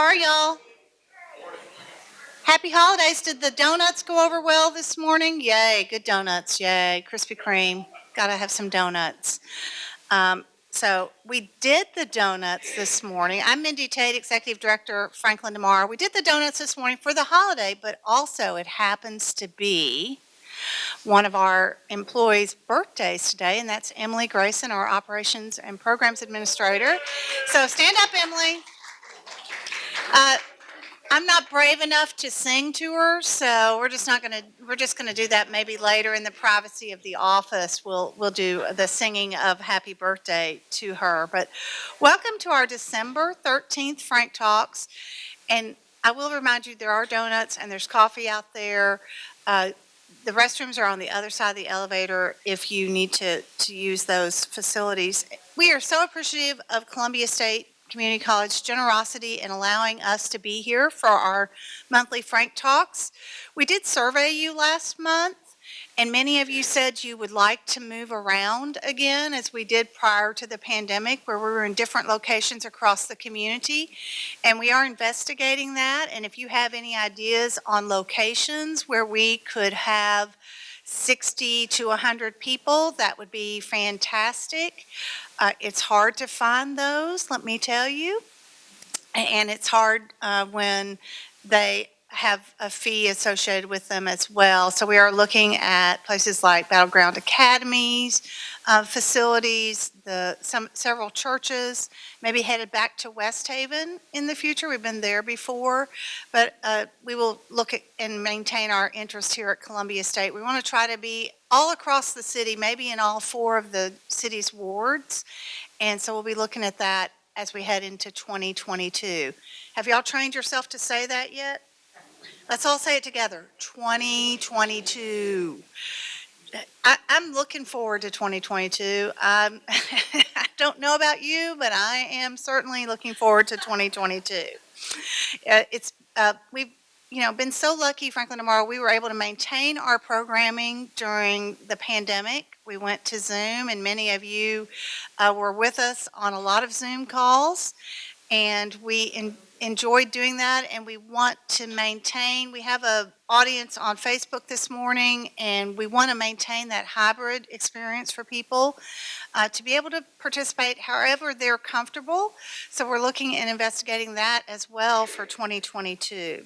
are y'all? Happy holidays. Did the donuts go over well this morning? Yay, good donuts. Yay, Krispy Kreme. Gotta have some donuts. So we did the donuts this morning. I'm Mindy Tate, Executive Director, Franklin DeMar. We did the donuts this morning for the holiday, but also it happens to be one of our employees' birthdays today, and that's Emily Grayson, our Operations and Programs Administrator. So stand up, Emily. Uh, I'm not brave enough to sing to her, so we're just gonna do that maybe later in the privacy of the office. We'll do the singing of happy birthday to her. But welcome to our December 13th Frank Talks. And I will remind you, there are donuts and there's coffee out there. The restrooms are on the other side of the elevator if you need to use those facilities. We are so appreciative of Columbia State Community College generosity in allowing us to be here for our monthly Frank Talks. We did survey you last month, and many of you said you would like to move around again, as we did prior to the pandemic, where we were in different locations across the community. And we are investigating that. And if you have any ideas on locations where we could have 60 to 100 people, that would be fantastic. It's hard to find those, let me tell you. And it's hard when they have a fee associated with them as well. So we are looking at places like Battleground Academies, facilities, several churches, maybe headed back to West Haven in the future. We've been there before, but we will look at and maintain our interest here at Columbia State. We want to try to be all across the city, maybe in all 4 of the city's wards. And so we'll be looking at that as we head into 2022. Have y'all trained yourself to say that yet? Let's all say it together. 2022. I'm looking forward to 2022. I don't know about you, but I am certainly looking forward to 2022. We've been so lucky, Franklin DeMar. We were able to maintain our programming during the pandemic. We went to Zoom, and many of you were with us on a lot of Zoom calls, and we enjoyed doing that, and we want to maintain. We have an audience on Facebook this morning, and we want to maintain that hybrid experience for people to be able to participate however they're comfortable. So we're looking and investigating that as well for 2022.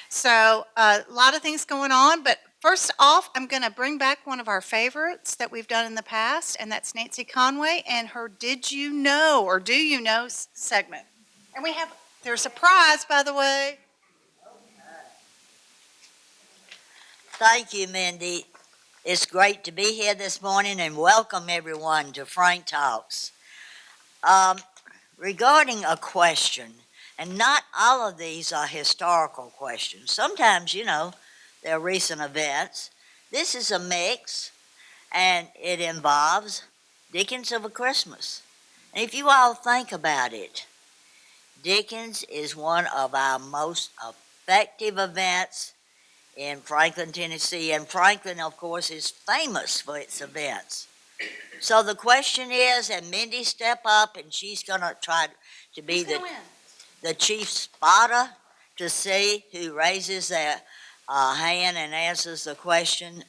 So a lot of things going on, but first off, I'm going to bring back one of our favorites that we've done in the past, and that's Nancy Conway and her Did You Know or Do You Know segment. And there's a prize, by the way. Thank you, Mindy. It's great to be here this morning, and welcome everyone to Frank Talks. Regarding a question, and not all of these are historical questions. Sometimes, they're recent events. This is a mix, and it involves Dickens of a Christmas. And if you all think about it, Dickens is one of our most effective events in Franklin, Tennessee, and Franklin, of course, is famous for its events. So the question is, and Mindy step up, and she's going to try to be the chief spotter to see who raises their hand and answers the question.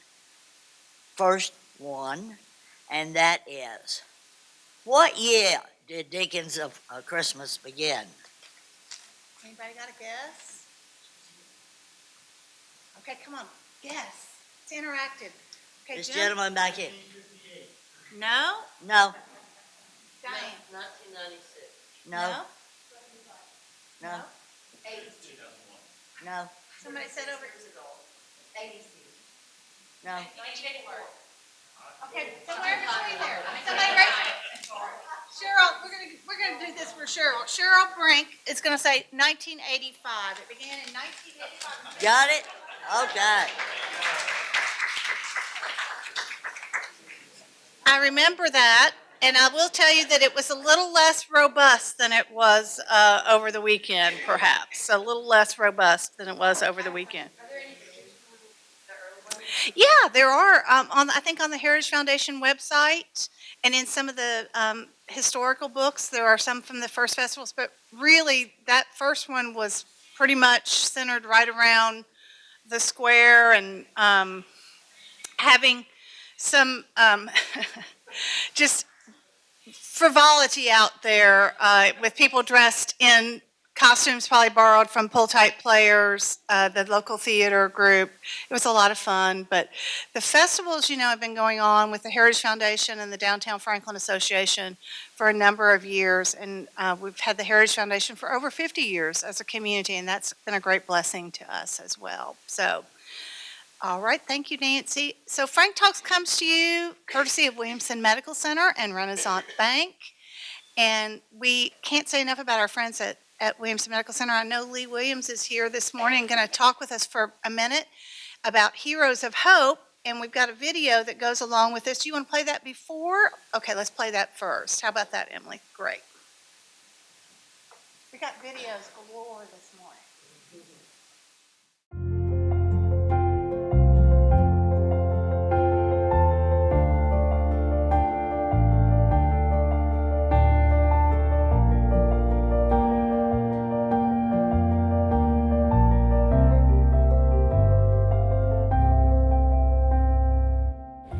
First one, and that is, what year did Dickens of Christmas begin? Anybody got a guess? Okay, come on, guess. It's interactive. Okay, This Jim? gentleman back here. No? No. Diane? 1996. No. No. No. Somebody said over. 86. No. 1984. Okay, somewhere between there. Somebody raise it. Cheryl, we're gonna do this for Cheryl. Cheryl Brink is gonna say 1985. It began in 1985. Got it? Okay. I remember that, and I will tell you that it was a little less robust than it was over the weekend, perhaps. A little less robust than it was over the weekend. Are there any pictures from the early ones? Yeah, there are. I think on the Heritage Foundation website, And in some of the historical books, there are some from the first festivals, but really that first one was pretty much centered right around the square and having some just frivolity out there with people dressed in costumes probably borrowed from pull-type players, the local theater group. It was a lot of fun, but the festivals, have been going on with the Heritage Foundation and the Downtown Franklin Association for a number of years, and we've had the Heritage Foundation for over 50 years as a community, and that's been a great blessing to us as well. So, all right, thank you, Nancy. So Frank Talks comes to you courtesy of Williamson Medical Center and Renaissance Bank, and we can't say enough about our friends at Williamson Medical Center. I know Lee Williams is here this morning and going to talk with us for a minute about Heroes of Hope, and we've got a video that goes along with this. Do you want to play that before? Okay, let's play that first. How about that, Emily? Great. We got videos galore this morning.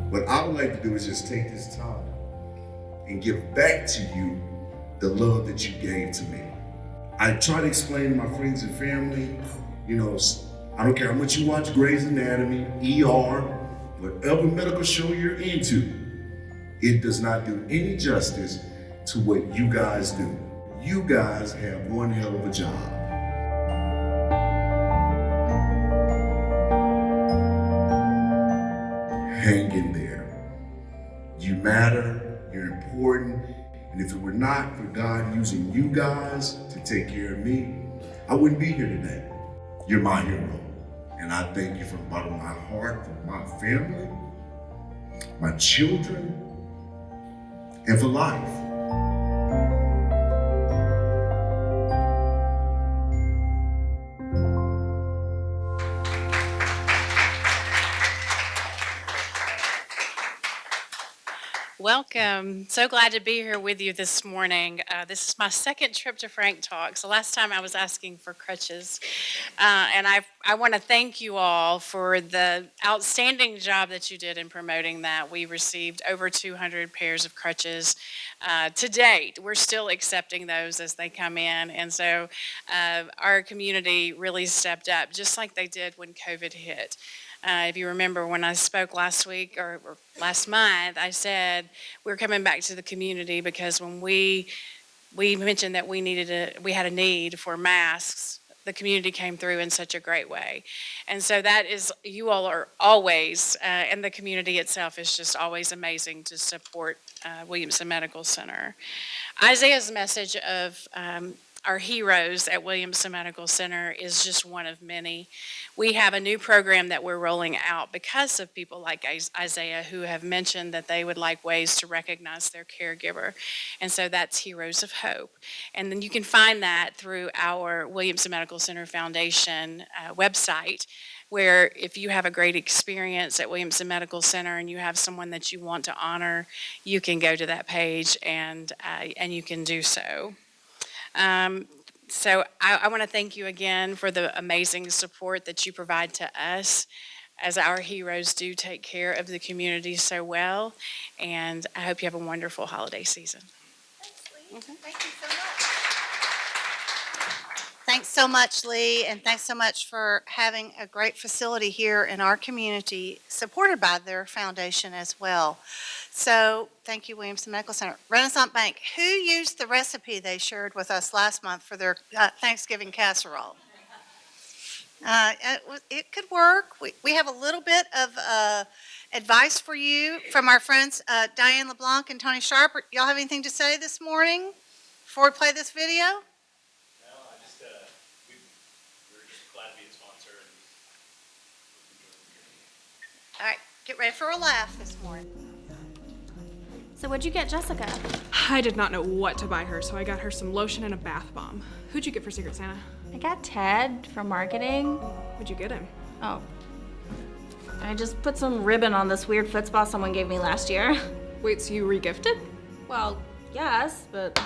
What I would like to do is just take this time and give back to you the love that you gave to me. I try to explain to my friends and family, I don't care how much you watch Grey's Anatomy, ER, whatever medical show you're into, it does not do any justice to what you guys do. You guys have one hell of a job. Hang in there. You matter, you're important, and if it were not for God using you guys to take care of me, I wouldn't be here today. You're my hero, and I thank you from the bottom of my heart for my family, my children, and for life. Welcome. So glad to be here with you this morning. This is my second trip to Frank Talks. The last time I was asking for crutches. And I want to thank you all for the outstanding job that you did in promoting that. We received over 200 pairs of crutches to date. We're still accepting those as they come in. And so our community really stepped up, just like they did when COVID hit. If you remember when I spoke last week or last month, I said we're coming back to the community because when we mentioned that we had a need for masks, the community came through in such a great way. And so that is, you all are always, and the community itself is just always amazing to support Williamson Medical Center. Isaiah's message of our heroes at Williamson Medical Center is just one of many. We have a new program that we're rolling out because of people like Isaiah who have mentioned that they would like ways to recognize their caregiver. And so that's Heroes of Hope. And then you can find that through our Williamson Medical Center Foundation website, where if you have a great experience at Williamson Medical Center and you have someone that you want to honor, you can go to that page and you can do so. So I want to thank you again for the amazing support that you provide to us, as our heroes do take care of the community so well. And I hope you have a wonderful holiday season. Thanks, Lee. Thank you so much. Thanks so much, Lee, and thanks so much for having a great facility here in our community, supported by their foundation as well. So thank you, Williamson Medical Center. Renaissance Bank, who used the recipe they shared with us last month for their Thanksgiving casserole? It could work. We have a little bit of advice for you from our friends Diane LeBlanc and Tony Sharp. Y'all have anything to say this morning before we play this video? We were just glad to be a sponsor and All right, get ready for a laugh this morning. So what'd you get Jessica? I did not know what to buy her, so I got her some lotion and a bath bomb. Who'd you get for Secret Santa? I got Ted from marketing. What'd you get him? Oh. I just put some ribbon on this weird foot spa someone gave me last year. Wait, so you regifted? Well, yes, but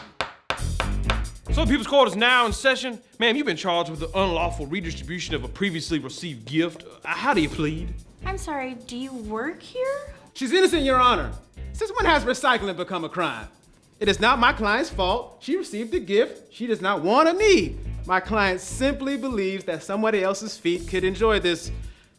So the People's Court is now in session. Ma'am, you've been charged with the unlawful redistribution of a previously received gift. How do you plead? I'm sorry, do you work here? She's innocent, Your Honor. Since when has recycling become a crime? It is not my client's fault. She received a gift she does not want or need. My client simply believes that somebody else's feet could enjoy this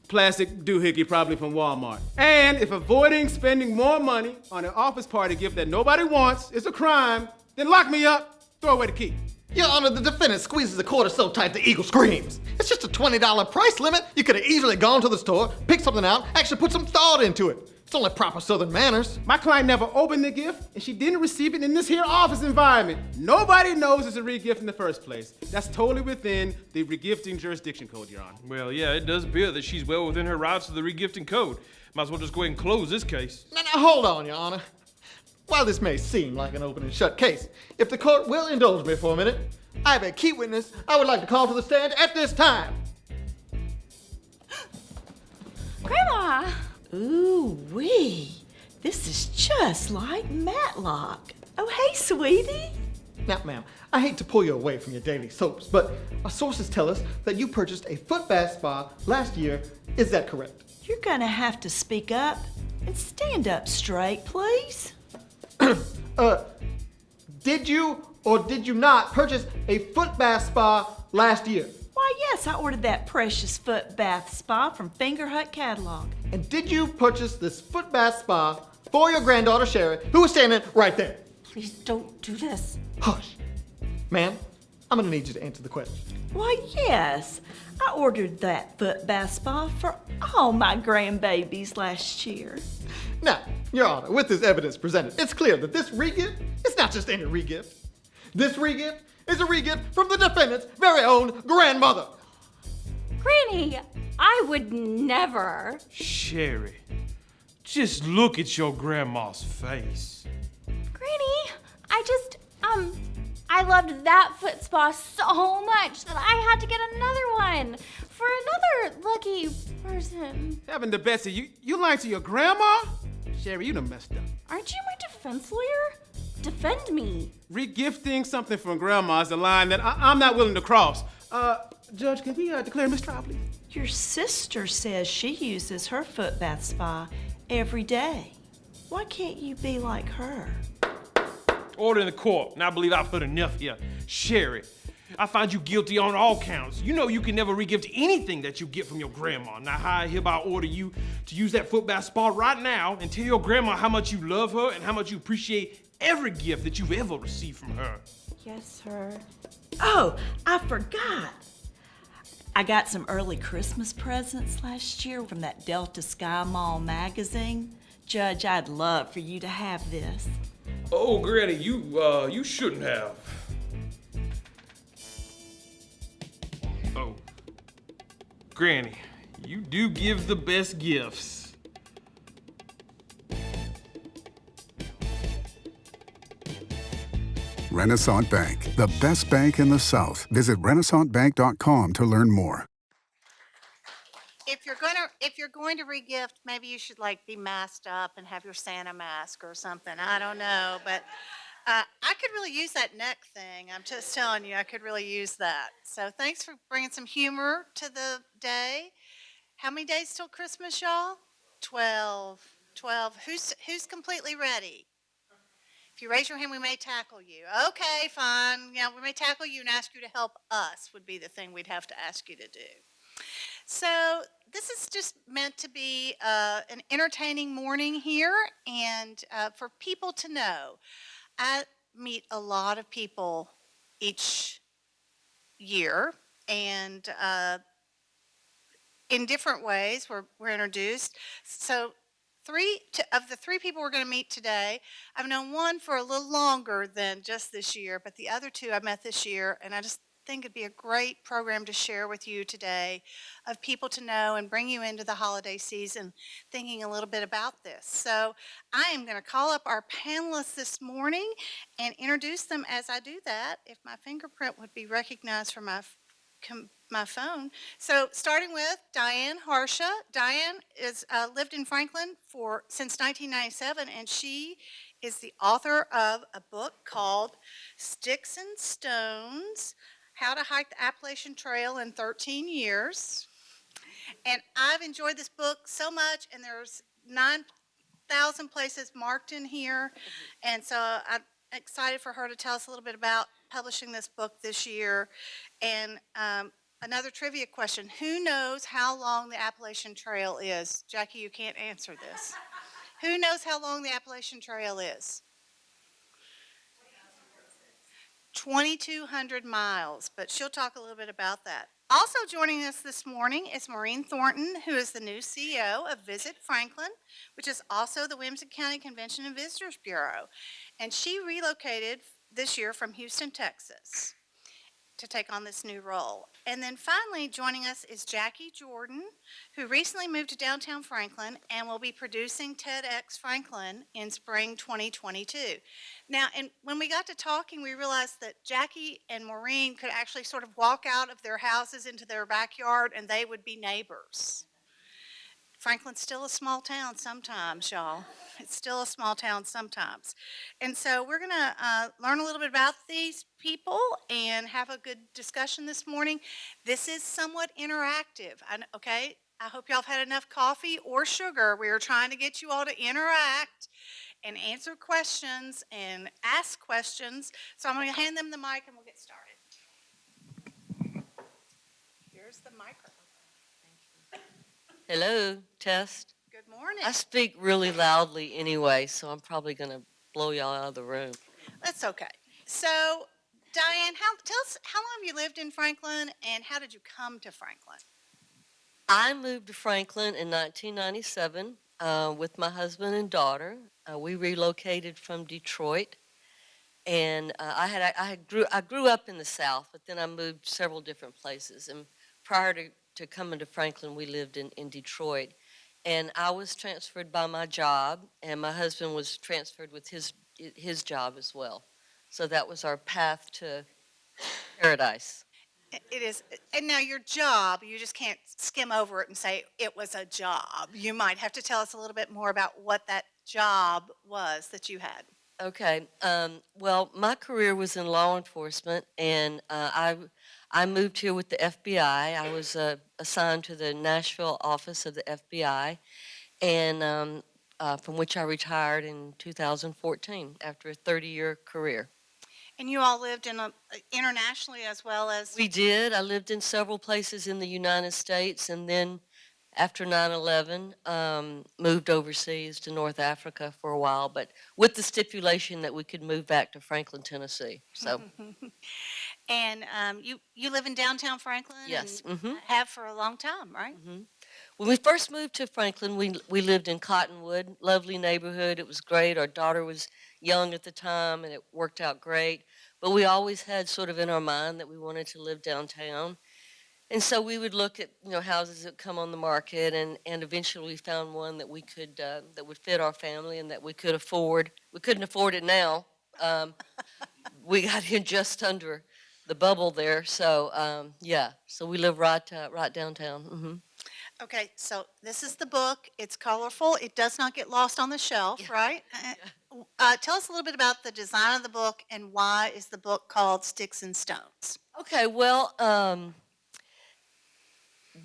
plastic doohickey, probably from Walmart. And if avoiding spending more money on an office party gift that nobody wants is a crime, then lock me up, throw away the key. Your Honor, the defendant squeezes the quarter so tight the eagle screams. It's just a $20 price limit. You could have easily gone to the store, picked something out, actually put some thought into it. It's only proper Southern manners. My client never opened the gift, and she didn't receive it in this here office environment. Nobody knows it's a regift in the first place. That's totally within the regifting jurisdiction code, Your Honor. Well, yeah, it does appear that she's well within her rights to the regifting code. Might as well just go ahead and close this case. Now, hold on, Your Honor. While this may seem like an open and shut case, if the court will indulge me for a minute, I have a key witness I would like to call to the stand at this time. Grandma! Ooh-wee, this is just like Matlock. Oh, hey, sweetie. Now, ma'am, I hate to pull you away from your daily soaps, but our sources tell us that you purchased a foot bath spa last year. Is that correct? You're gonna have to speak up and stand up straight, please. Did you or did you not purchase a foot bath spa last year? Why, yes, I ordered that precious foot bath spa from Finger Hut catalog. And did you purchase this foot bath spa for your granddaughter Sherry, who is standing right there? Please don't do this. Hush. Ma'am, I'm gonna need you to answer the question. Why, yes, I ordered that foot bath spa for all my grandbabies last year. Now, Your Honor, with this evidence presented, it's clear that this regift is not just any regift. This regift is a regift from the defendant's very own grandmother. Granny, I would never. Sherry, just look at your grandma's face. Granny, I loved that foot spa so much that I had to get another one for another lucky person. Heaven to Betsy, you lied to your grandma? Sherry, you done messed up. Aren't you my defense lawyer? Defend me. Regifting something from grandma is a line that I'm not willing to cross. Judge, can we declare mistrial, please? Your sister says she uses her foot bath spa every day. Why can't you be like her? Order in the court, and I believe I've heard enough here. Sherry, I find you guilty on all counts. You know you can never regift anything that you get from your grandma. Now, I hereby order you to use that foot bath spa right now and tell your grandma how much you love her and how much you appreciate every gift that you've ever received from her. Yes, sir. Oh, I forgot. I got some early Christmas presents last year from that Delta Sky Mall magazine. Judge, I'd love for you to have this. Oh, Granny, you shouldn't have. Oh, Granny, you do give the best gifts. Renaissance Bank, the best bank in the South. Visit renaissancebank.com to learn more. If you're going to regift, maybe you should like be masked up and have your Santa mask or something. I don't know, but I could really use that neck thing. I'm just telling you, I could really use that. So thanks for bringing some humor to the day. How many days till Christmas, y'all? 12. Who's completely ready? If you raise your hand, we may tackle you. Okay, fine. Yeah, we may tackle you and ask you to help us would be the thing we'd have to ask you to do. So this is just meant to be an entertaining morning here and for people to know. I meet a lot of people each year and in different ways we're introduced. So of the three people we're going to meet today, I've known one for a little longer than just this year, but the other two I met this year, and I just think it'd be a great program to share with you today of people to know and bring you into the holiday season thinking a little bit about this. So I am going to call up our panelists this morning and introduce them. As I do that, if my fingerprint would be recognized from my my phone. So starting with Diane Harsha. Diane is lived in Franklin since 1997, and she is the author of a book called Sticks and Stones: How to Hike the Appalachian Trail in 13 Years. And I've enjoyed this book so much, and there's 9,000 places marked in here. And so I'm excited for her to tell us a little bit about publishing this book this year. And another trivia question: who knows how long the Appalachian Trail is? Jackie, you can't answer this. Who knows how long the Appalachian Trail is? 2,200 miles, but she'll talk a little bit about that. Also joining us this morning is Maureen Thornton, who is the new CEO of Visit Franklin, which is also the Williamson County Convention and Visitors Bureau. And she relocated this year from Houston, Texas, to take on this new role. And then finally joining us is Jackie Jordan, who recently moved to downtown Franklin and will be producing TEDx Franklin in spring 2022. Now, and when we got to talking, we realized that Jackie and Maureen could actually sort of walk out of their houses into their backyard and they would be neighbors. Franklin's still a small town sometimes, y'all. It's still a small town sometimes. And so we're going to learn a little bit about these people and have a good discussion this morning. This is somewhat interactive, okay? I hope y'all have had enough coffee or sugar. We are trying to get you all to interact and answer questions and ask questions. So I'm going to hand them the mic and we'll get started. Here's the microphone. Hello, test. Good morning. I speak really loudly anyway, so I'm probably going to blow y'all out of the room. That's okay. So, Diane, tell us, how long have you lived in Franklin and how did you come to Franklin? I moved to Franklin in 1997 with my husband and daughter. We relocated from Detroit, and I grew up in the South, but then I moved several different places. And prior to coming to Franklin, we lived in Detroit. And I was transferred by my job, and my husband was transferred with his job as well. So that was our path to paradise. It is. And now your job, you just can't skim over it and say it was a job. You might have to tell us a little bit more about what that job was that you had. Okay. Well, my career was in law enforcement, and I moved here with the FBI. I was assigned to the Nashville office of the FBI, and from which I retired in 2014 after a 30-year career. And you all lived internationally as well as? We did. I lived in several places in the United States, and then after 9/11, moved overseas to North Africa for a while, but with the stipulation that we could move back to Franklin, Tennessee. So. And you live in downtown Franklin? Yes. And have for a long time, right? Mm-hmm. When we first moved to Franklin, we lived in Cottonwood, lovely neighborhood. It was great. Our daughter was young at the time, and it worked out great. But we always had sort of in our mind that we wanted to live downtown. And so we would look at houses that come on the market, and eventually we found one that we could that would fit our family and that we could afford. We couldn't afford it now. We got in just under the bubble there, so yeah. So we live right downtown. Mm-hmm. Okay, so this is the book. It's colorful. It does not get lost on the shelf, right? Tell us a little bit about the design of the book and why is the book called Sticks and Stones? Okay, well,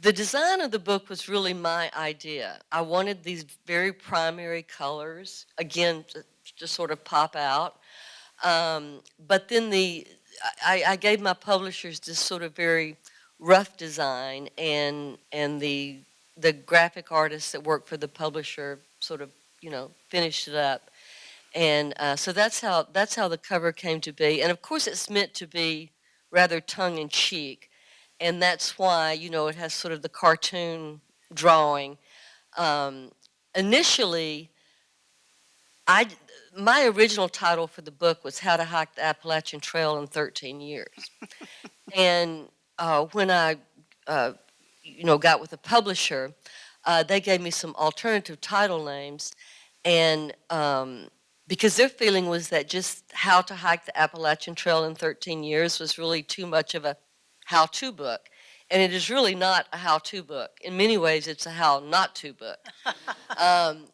the design of the book was really my idea. I wanted these very primary colors, again, to sort of pop out. But then I gave my publishers this sort of very rough design, and the graphic artists that work for the publisher sort of finished it up, and so that's how the cover came to be. And of course it's meant to be rather tongue-in-cheek, and that's why it has sort of the cartoon drawing. Initially, my original title for the book was How to Hike the Appalachian Trail in 13 Years. And when I, got with a publisher, they gave me some alternative title names, and because their feeling was that just How to Hike the Appalachian Trail in 13 Years was really too much of a how-to book. And it is really not a how-to book. In many ways, it's a how not to book.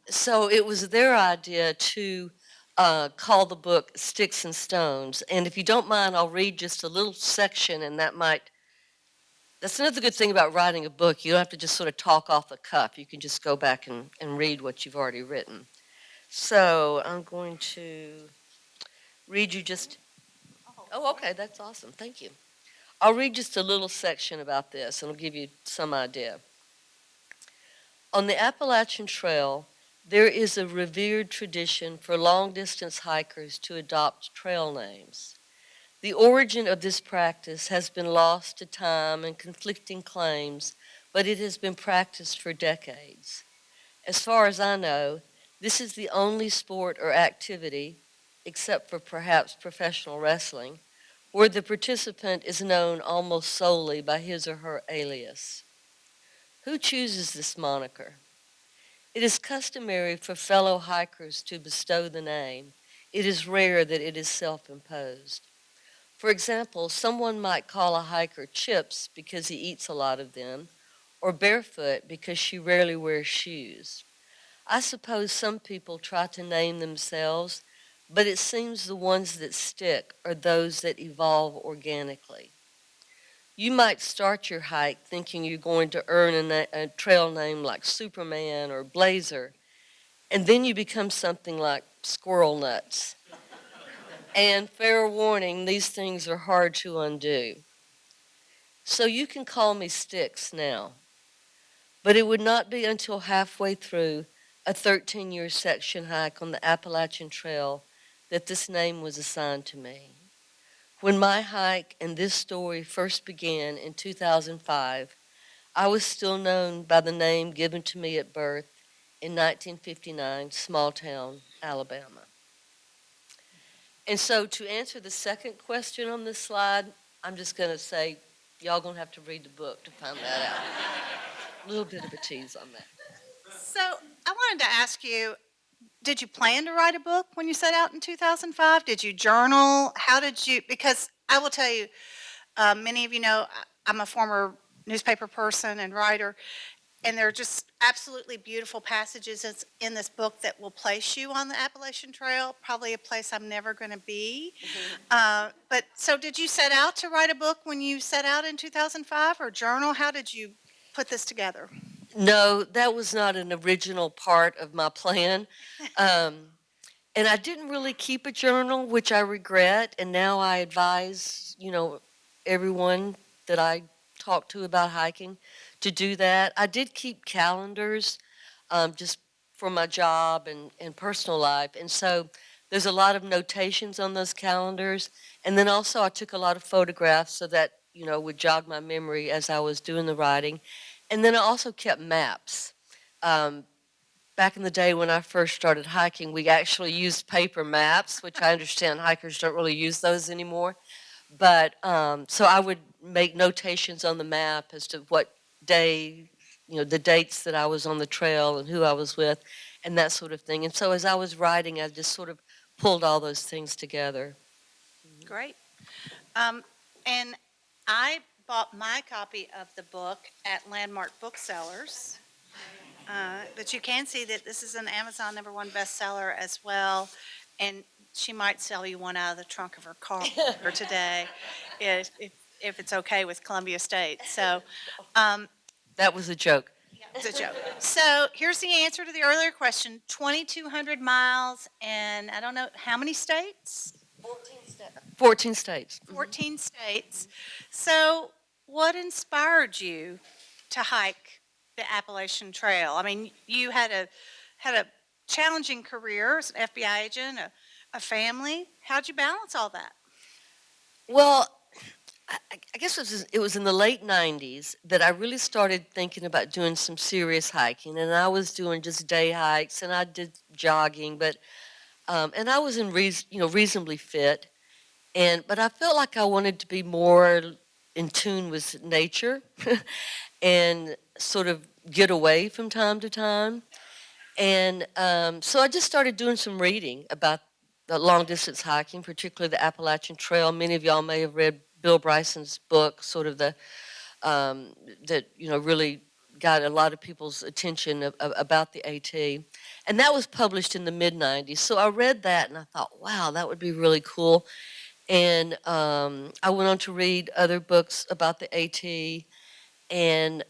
So it was their idea to call the book Sticks and Stones. And if you don't mind, I'll read just a little section, and that's another good thing about writing a book. You don't have to just sort of talk off the cuff. You can just go back and read what you've already written. So I'm going to read you just, oh, okay, that's awesome. Thank you. I'll read just a little section about this, and it'll give you some idea. On the Appalachian Trail, there is a revered tradition for long-distance hikers to adopt trail names. The origin of this practice has been lost to time and conflicting claims, but it has been practiced for decades. As far as I know, this is the only sport or activity, except for perhaps professional wrestling, where the participant is known almost solely by his or her alias. Who chooses this moniker? It is customary for fellow hikers to bestow the name. It is rare that it is self-imposed. For example, someone might call a hiker Chips because he eats a lot of them, or Barefoot because she rarely wears shoes. I suppose some people try to name themselves, but it seems the ones that stick are those that evolve organically. You might start your hike thinking you're going to earn a trail name like Superman or Blazer, and then you become something like Squirrel Nuts. And fair warning, these things are hard to undo. So you can call me Sticks now, but it would not be until halfway through a 13-year section hike on the Appalachian Trail that this name was assigned to me. When my hike and this story first began in 2005, I was still known by the name given to me at birth in 1959, small town, Alabama. And so to answer the second question on this slide, I'm just going to say, y'all going to have to read the book to find that out. A little bit of a tease on that. So I wanted to ask you, did you plan to write a book when you set out in 2005? Did you journal? How did you, because I will tell you, many of you know I'm a former newspaper person and writer, and there are just absolutely beautiful passages in this book that will place you on the Appalachian Trail, probably a place I'm never going to be. But so did you set out to write a book when you set out in 2005 or journal? How did you put this together? No, that was not an original part of my plan. And I didn't really keep a journal, which I regret. And now I advise, everyone that I talk to about hiking to do that. I did keep calendars just for my job and personal life. And so there's a lot of notations on those calendars. And then also I took a lot of photographs so that, would jog my memory as I was doing the writing. And then I also kept maps. Back in the day when I first started hiking, we actually used paper maps, which I understand hikers don't really use those anymore. But so I would make notations on the map as to what day, the dates that I was on the trail and who I was with and that sort of thing. And so as I was writing, I just sort of pulled all those things together. Great. And I bought my copy of the book at Landmark Booksellers. But you can see that this is an Amazon #1 bestseller as well. And she might sell you one out of the trunk of her car for today if it's okay with Columbia State. So that was a joke. It's a joke. So here's the answer to the earlier question. 2,200 miles and I don't know, how many states? 14 states. 14 states. So what inspired you to hike the Appalachian Trail? I mean, you had a challenging career as an FBI agent, a family. How'd you balance all that? Well, I guess it was in the late 90s that I really started thinking about doing some serious hiking. And I was doing just day hikes and I did jogging, but and I was in reasonably fit. But I felt like I wanted to be more in tune with nature and sort of get away from time to time. And so I just started doing some reading about the long distance hiking, particularly the Appalachian Trail. Many of y'all may have read Bill Bryson's book, sort of the that, really got a lot of people's attention about the AT. And that was published in the mid-90s. So I read that and I thought, wow, that would be really cool. And I went on to read other books about the AT. And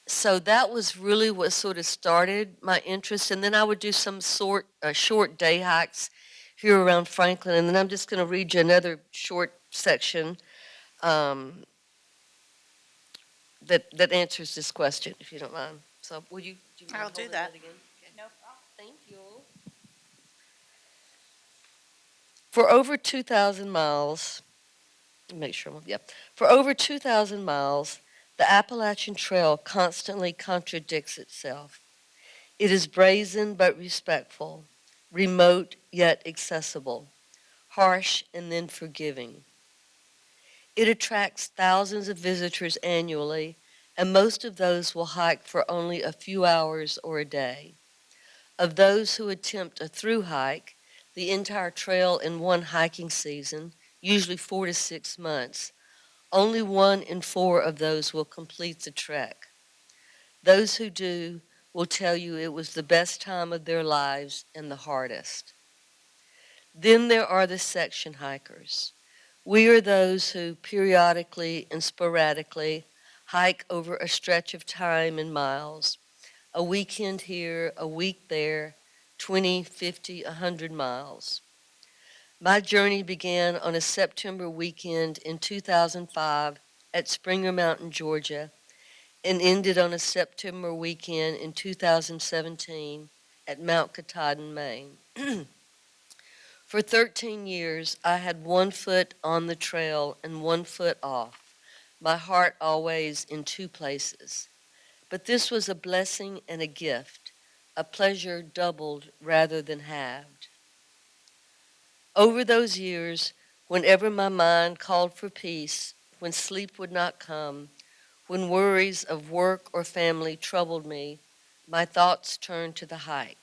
so that was really what sort of started my interest. And then I would do some short day hikes here around Franklin. And then I'm just going to read you another short section that answers this question, if you don't mind. So will you? Do you mind I'll do holding that. again? Okay. No problem. Thank you. For over 2,000 miles, make sure, yep. For over 2,000 miles, the Appalachian Trail constantly contradicts itself. It is brazen but respectful, remote yet accessible, harsh and then forgiving. It attracts thousands of visitors annually, and most of those will hike for only a few hours or a day. Of those who attempt a through hike, the entire trail in one hiking season, usually 4 to 6 months, only 1 in 4 of those will complete the trek. Those who do will tell you it was the best time of their lives and the hardest. Then there are the section hikers. We are those who periodically and sporadically hike over a stretch of time in miles, a weekend here, a week there, 20, 50, 100 miles. My journey began on a September weekend in 2005 at Springer Mountain, Georgia, and ended on a September weekend in 2017 at Mount Katahdin, Maine. For 13 years, I had 1 foot on the trail and 1 foot off, my heart always in 2 places. But this was a blessing and a gift, a pleasure doubled rather than halved. Over those years, whenever my mind called for peace, when sleep would not come, when worries of work or family troubled me, my thoughts turned to the hike.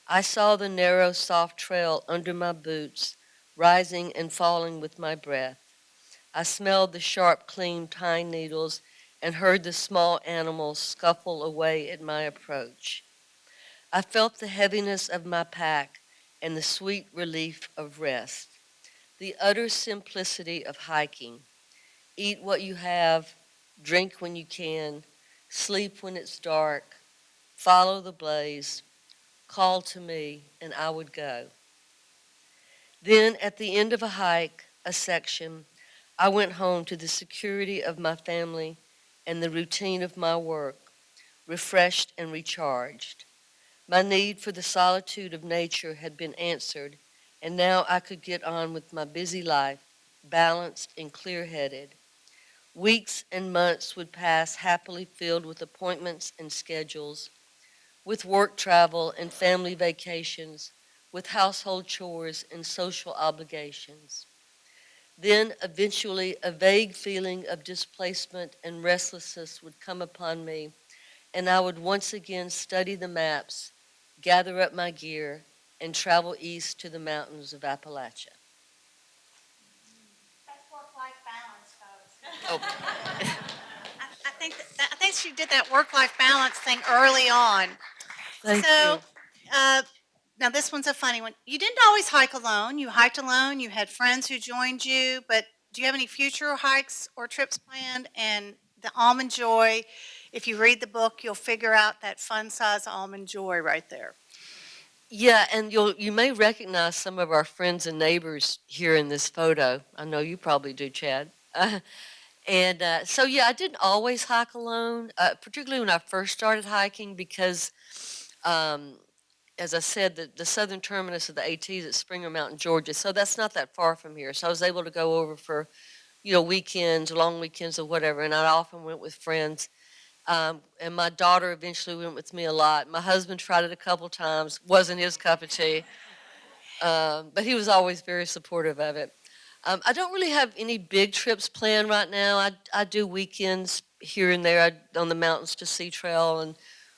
I saw the narrow, soft trail under my boots, rising and falling with my breath. I smelled the sharp, clean pine needles and heard the small animals scuffle away at my approach. I felt the heaviness of my pack and the sweet relief of rest, the utter simplicity of hiking. Eat what you have, drink when you can, sleep when it's dark, follow the blaze, call to me, and I would go. Then, at the end of a hike, a section, I went home to the security of my family and the routine of my work, refreshed and recharged. My need for the solitude of nature had been answered, and now I could get on with my busy life, balanced and clear-headed. Weeks and months would pass happily filled with appointments and schedules, with work travel and family vacations, with household chores and social obligations. Then, eventually, a vague feeling of displacement and restlessness would come upon me, and I would once again study the maps, gather up my gear, and travel east to the mountains of Appalachia. That's work-life balance, folks. I think she did that work-life balance thing early on. Thank So, you. now this one's a funny one. You didn't always hike alone. You hiked alone. You had friends who joined you. But do you have any future hikes or trips planned? And the Almond Joy, if you read the book, you'll figure out that fun-size Almond Joy right there. Yeah, and you may recognize some of our friends and neighbors here in this photo. I know you probably do, Chad. So yeah, I didn't always hike alone, particularly when I first started hiking because, as I said, the southern terminus of the AT is at Springer Mountain, Georgia, so that's not that far from here. So I was able to go over for, weekends, long weekends or whatever, and I often went with friends. And my daughter eventually went with me a lot. My husband tried it a couple times, wasn't his cup of tea, but he was always very supportive of it. I don't really have any big trips planned right now. I do weekends here and there on the Mountains to Sea Trail, and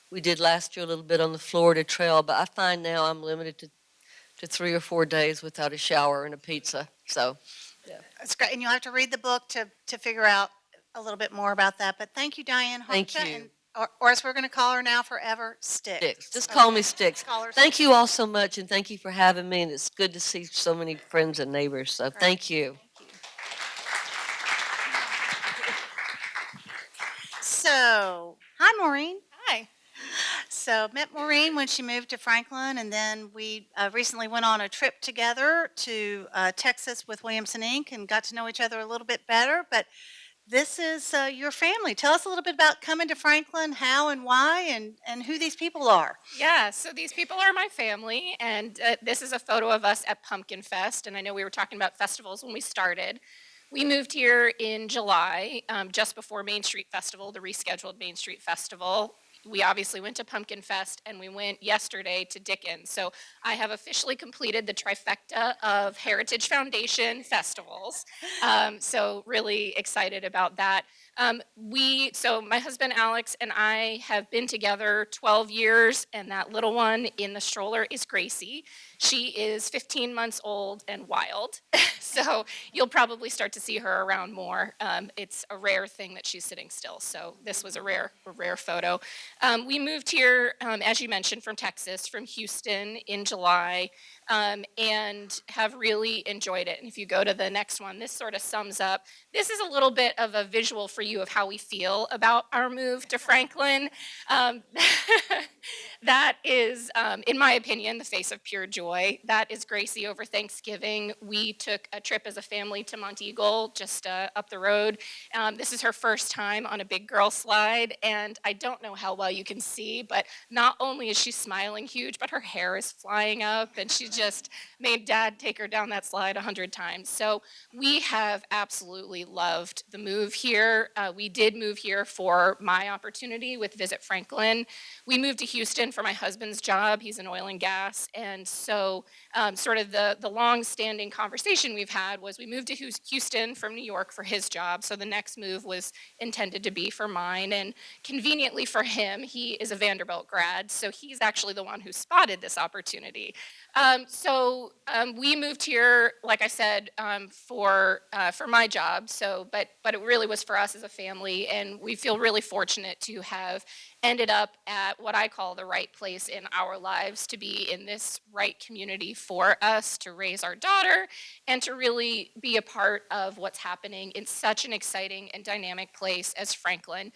we did last year a little bit on the Florida Trail, but I find now I'm limited to 3 or 4 days without a shower and a pizza. So, yeah. It's great. And you'll have to read the book to figure out a little bit more about that, but thank you, Diane Thank Honka, you. and- Or as we're going to call her now forever, Sticks. Sticks. Just call me Okay. Sticks. Call her Thank Sticks. you all so much, and thank you for having me. And it's good to see so many friends and neighbors. So thank you. So, hi, Maureen. Hi. So, met Maureen when she moved to Franklin, and then we recently went on a trip together to Texas with Williamson Inc. and got to know each other a little bit better. But this is your family. Tell us a little bit about coming to Franklin, how and why, and who these people are. Yeah, so these people are my family, and this is a photo of us at Pumpkin Fest. And I know we were talking about festivals when we started. We moved here in July, just before Main Street Festival, the rescheduled Main Street Festival. We obviously went to Pumpkin Fest, and we went yesterday to Dickens. So I have officially completed the trifecta of Heritage Foundation festivals. So really excited about that. So my husband Alex and I have been together 12 years, and that little one in the stroller is Gracie. She is 15 months old and wild. So you'll probably start to see her around more. It's a rare thing that she's sitting still. So this was a rare photo. We moved here, as you mentioned, from Texas, from Houston in July. And have really enjoyed it. And if you go to the next one, this sort of sums up. This is a little bit of a visual for you of how we feel about our move to Franklin. That is, in my opinion, the face of pure joy. That is Gracie over Thanksgiving. We took a trip as a family to Monteagle, just up the road. This is her first time on a big girl slide, and I don't know how well you can see, but not only is she smiling huge, but her hair is flying up, and she just made Dad take her down that slide 100 times. So we have absolutely loved the move here. We did move here for my opportunity with Visit Franklin. We moved to Houston for my husband's job. He's in oil and gas. And so sort of the long-standing conversation we've had was we moved to Houston from New York for his job. So the next move was intended to be for mine. And conveniently for him, he is a Vanderbilt grad. So he's actually the one who spotted this opportunity. So we moved here, like I said, for my job. So, but it really was for us as a family, and we feel really fortunate to have ended up at what I call the right place in our lives, to be in this right community for us, to raise our daughter, and to really be a part of what's happening in such an exciting and dynamic place as Franklin.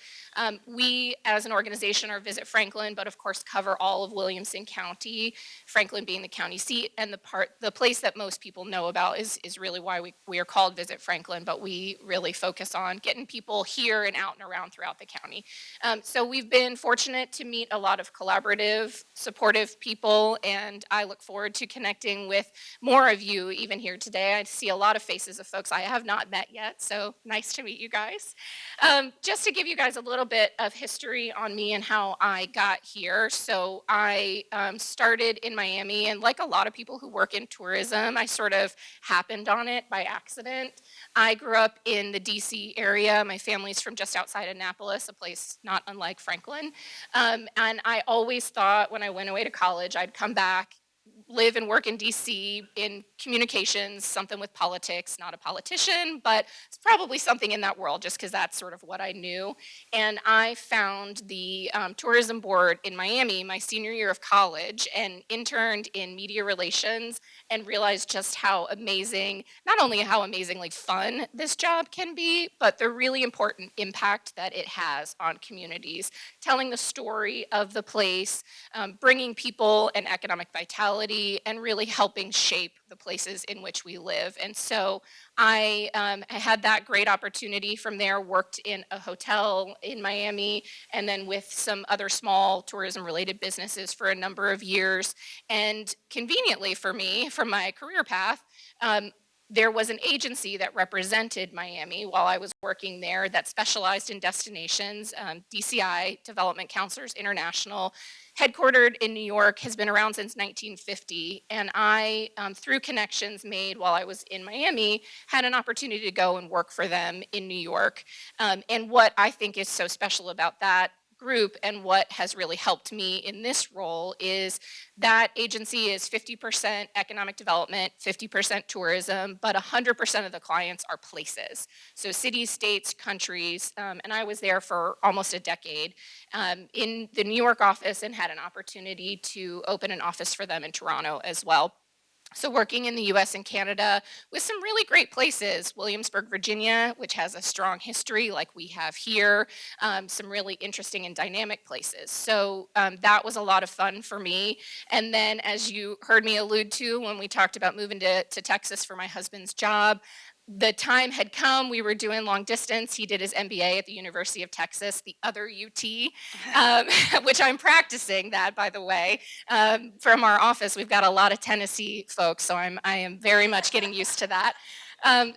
We, as an organization, are Visit Franklin, but of course cover all of Williamson County, Franklin being the county seat, and the place that most people know about is really why we are called Visit Franklin, but we really focus on getting people here and out and around throughout the county. So we've been fortunate to meet a lot of collaborative, supportive people, and I look forward to connecting with more of you even here today. I see a lot of faces of folks I have not met yet, so nice to meet you guys. Just to give you guys a little bit of history on me and how I got here. So I started in Miami, and like a lot of people who work in tourism, I sort of happened on it by accident. I grew up in the DC area. My family's from just outside Annapolis, a place not unlike Franklin. And I always thought when I went away to college, I'd come back, live and work in DC in communications, something with politics, not a politician, but it's probably something in that world just because that's sort of what I knew. And I found the tourism board in Miami my senior year of college and interned in media relations and realized just how amazing, not only how amazingly fun this job can be, but the really important impact that it has on communities, telling the story of the place, bringing people and economic vitality, and really helping shape the places in which we live. And so I had that great opportunity from there, worked in a hotel in Miami, and then with some other small tourism-related businesses for a number of years. And conveniently for me, from my career path, there was an agency that represented Miami while I was working there that specialized in destinations, DCI, Development Counselors International, headquartered in New York, has been around since 1950. And I, through connections made while I was in Miami, had an opportunity to go and work for them in New York. And what I think is so special about that group and what has really helped me in this role is that agency is 50% economic development, 50% tourism, but 100% of the clients are places. So cities, states, countries, and I was there for almost a decade in the New York office and had an opportunity to open an office for them in Toronto as well. So working in the US and Canada with some really great places, Williamsburg, Virginia, which has a strong history like we have here, some really interesting and dynamic places. So that was a lot of fun for me. And then as you heard me allude to when we talked about moving to Texas for my husband's job, the time had come. We were doing long distance. He did his MBA at the University of Texas, the other UT, which I'm practicing that, by the way. From our office, we've got a lot of Tennessee folks, so I am very much getting used to that.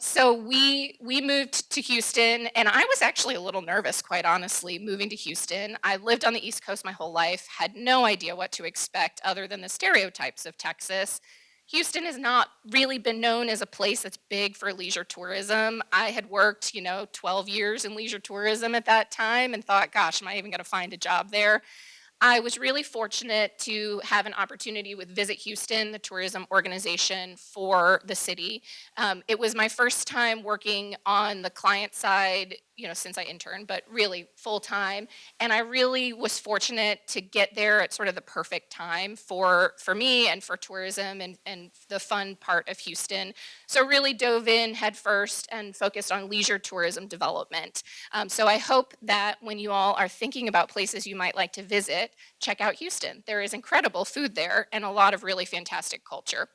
So we moved to Houston, and I was actually a little nervous, quite honestly, moving to Houston. I lived on the East Coast my whole life, had no idea what to expect other than the stereotypes of Texas. Houston has not really been known as a place that's big for leisure tourism. I had worked, 12 years in leisure tourism at that time and thought, gosh, am I even going to find a job there? I was really fortunate to have an opportunity with Visit Houston, the tourism organization for the city. It was my first time working on the client side, since I interned, but really full time. And I really was fortunate to get there at sort of the perfect time for me and for tourism and the fun part of Houston. So really dove in head first and focused on leisure tourism development. So I hope that when you all are thinking about places you might like to visit, check out Houston. There is incredible food there and a lot of really fantastic culture.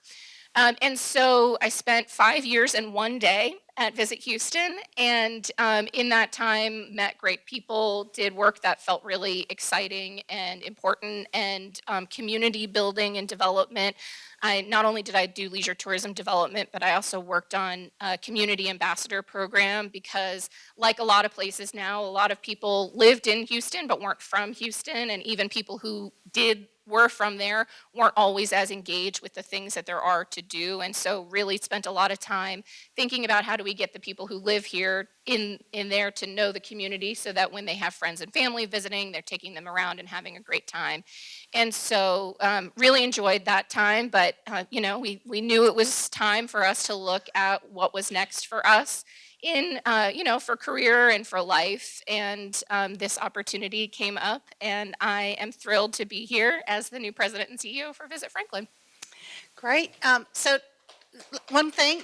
And so I spent 5 years and 1 day at Visit Houston, and in that time met great people, did work that felt really exciting and important, and community building and development. Not only did I do leisure tourism development, but I also worked on a community ambassador program because, like a lot of places now, a lot of people lived in Houston but weren't from Houston, and even people who were from there weren't always as engaged with the things that there are to do. And so really spent a lot of time thinking about how do we get the people who live here in there to know the community so that when they have friends and family visiting, they're taking them around and having a great time. And so really enjoyed that time, but we knew it was time for us to look at what was next for us in, for career and for life. And this opportunity came up, and I am thrilled to be here as the new president and CEO for Visit Franklin. Great. So one thing,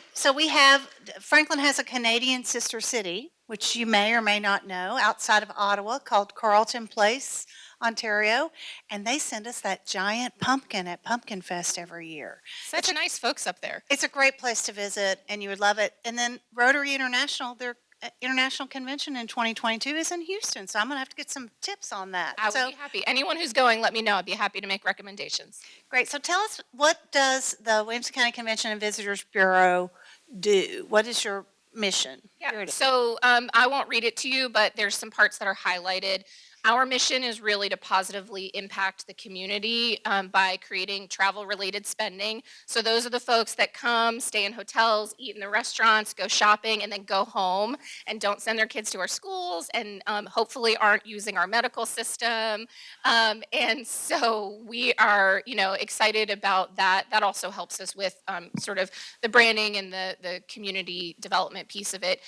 Franklin has a Canadian sister city, which you may or may not know, outside of Ottawa, called Carleton Place, Ontario, and they send us that giant pumpkin at Pumpkin Fest every year. Such nice folks up there. It's a great place to visit, and you would love it. And then Rotary International, their international convention in 2022 is in Houston, so I'm going to have to get some tips on that. I would be happy. Anyone who's going, let me know. I'd be happy to make recommendations. Great. So tell us, what does the Williamson County Convention and Visitors Bureau do? What is your mission? Yeah. So I won't read it to you, but there's some parts that are highlighted. Our mission is really to positively impact the community by creating travel-related spending. So those are the folks that come, stay in hotels, eat in the restaurants, go shopping, and then go home and don't send their kids to our schools and hopefully aren't using our medical system. And so we are, excited about that. That also helps us with sort of the branding and the community development piece of it.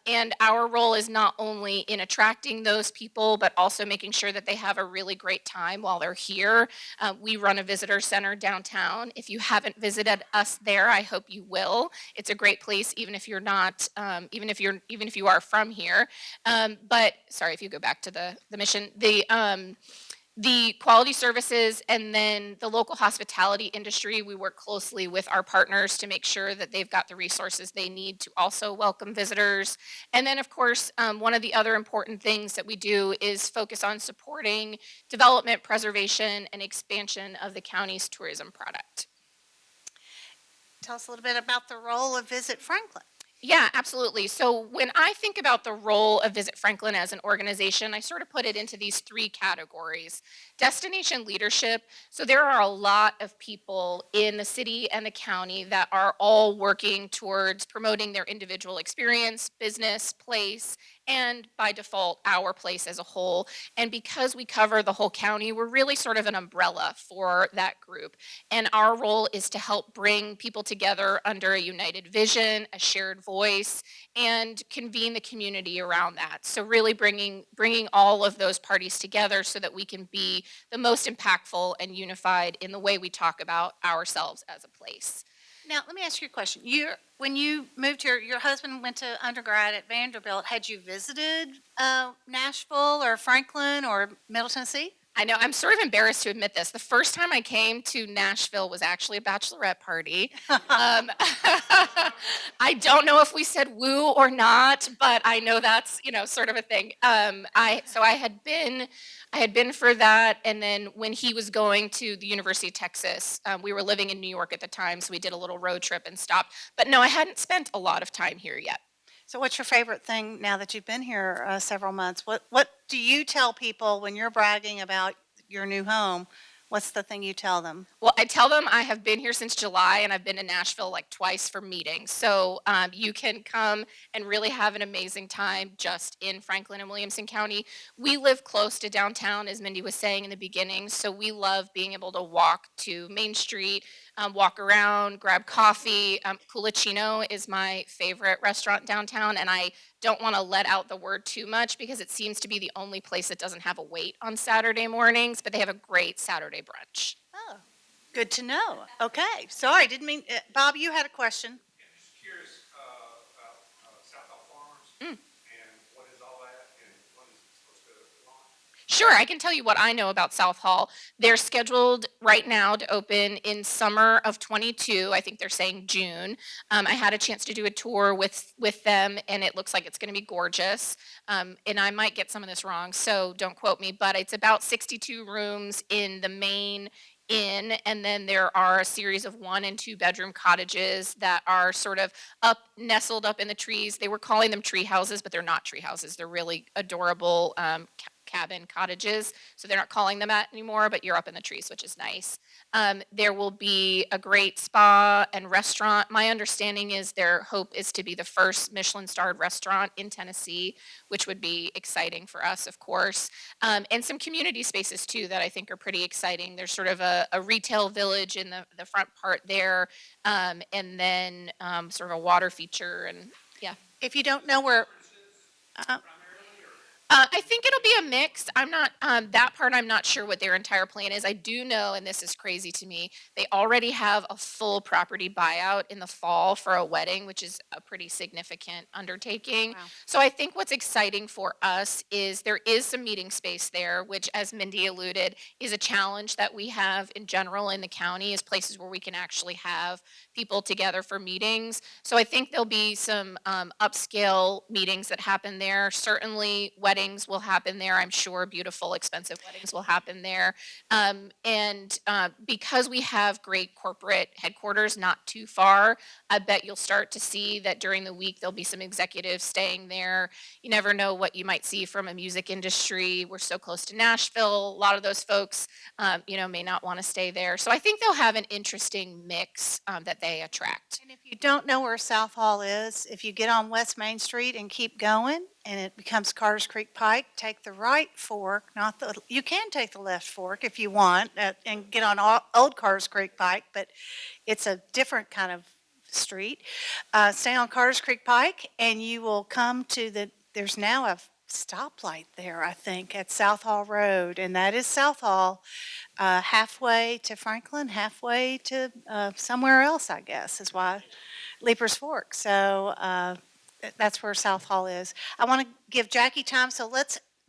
And our role is not only in attracting those people, but also making sure that they have a really great time while they're here. We run a visitor center downtown. If you haven't visited us there, I hope you will. It's a great place, even if you're not, even if you are from here. But sorry, if you go back to the mission, the quality services and then the local hospitality industry, we work closely with our partners to make sure that they've got the resources they need to also welcome visitors. And then, of course, one of the other important things that we do is focus on supporting development, preservation, and expansion of the county's tourism product. Tell us a little bit about the role of Visit Franklin. Yeah, absolutely. So when I think about the role of Visit Franklin as an organization, I sort of put it into these three categories. Destination leadership. So there are a lot of people in the city and the county that are all working towards promoting their individual experience, business, place, and by default, our place as a whole. And because we cover the whole county, we're really sort of an umbrella for that group. And our role is to help bring people together under a united vision, a shared voice, and convene the community around that. So really bringing all of those parties together so that we can be the most impactful and unified in the way we talk about ourselves as a place. Now, let me ask you a question. When you moved here, your husband went to undergrad at Vanderbilt. Had you visited Nashville or Franklin or Middle Tennessee? I know, I'm sort of embarrassed to admit this. The first time I came to Nashville was actually a bachelorette party. I don't know if we said woo or not, but I know that's, sort of a thing. I had been for that, and then when he was going to the University of Texas, we were living in New York at the time, so we did a little road trip and stopped. But no, I hadn't spent a lot of time here yet. So what's your favorite thing now that you've been here several months? What do you tell people when you're bragging about your new home? What's the thing you tell them? Well, I tell them I have been here since July, and I've been to Nashville like twice for meetings. So you can come and really have an amazing time just in Franklin and Williamson County. We live close to downtown, as Mindy was saying in the beginning, so we love being able to walk to Main Street, walk around, grab coffee. Culacino is my favorite restaurant downtown, and I don't want to let out the word too much because it seems to be the only place that doesn't have a wait on Saturday mornings, but they have a great Saturday brunch. Oh, good to know. Okay, sorry, didn't mean, Bob, you had a question. Just curious about South Hall Farms and what is all that and when is it supposed to launch? Sure, I can tell you what I know about South Hall. They're scheduled right now to open in summer of 22. I think they're saying June. I had a chance to do a tour with them, and it looks like it's going to be gorgeous. And I might get some of this wrong, so don't quote me, but it's about 62 rooms in the main inn, and then there are a series of 1 and 2 bedroom cottages that are sort of nestled up in the trees. They were calling them tree houses, but they're not tree houses. They're really adorable cabin cottages, so they're not calling them that anymore, but you're up in the trees, which is nice. There will be a great spa and restaurant. My understanding is their hope is to be the first Michelin-starred restaurant in Tennessee, which would be exciting for us, of course. And some community spaces, too, that I think are pretty exciting. There's sort of a retail village in the front part there, and then sort of a water feature, and yeah. If you don't know where... I think it'll be a mix. I'm not, that part I'm not sure what their entire plan is. I do know, and this is crazy to me, they already have a full property buyout in the fall for a wedding, which is a pretty significant undertaking. Wow. So I think what's exciting for us is there is some meeting space there, which, as Mindy alluded, is a challenge that we have in general in the county, is places where we can actually have people together for meetings. So I think there'll be some upscale meetings that happen there. Certainly weddings will happen there. I'm sure beautiful, expensive weddings will happen there. And because we have great corporate headquarters not too far, I bet you'll start to see that during the week there'll be some executives staying there. You never know what you might see from a music industry. We're so close to Nashville. A lot of those folks, may not want to stay there. So I think they'll have an interesting mix that they attract. And if you don't know where South Hall is, if you get on West Main Street and keep going, and it becomes Carter's Creek Pike, take the right fork, you can take the left fork if you want, and get on Old Carter's Creek Pike, but it's a different kind of street. Stay on Carter's Creek Pike, and you will come to there's now a stoplight there, I think, at South Hall Road, and that is South Hall, halfway to Franklin, halfway to somewhere else, I guess, is why Leapers Fork. So that's where South Hall is. I want to give Jackie time, so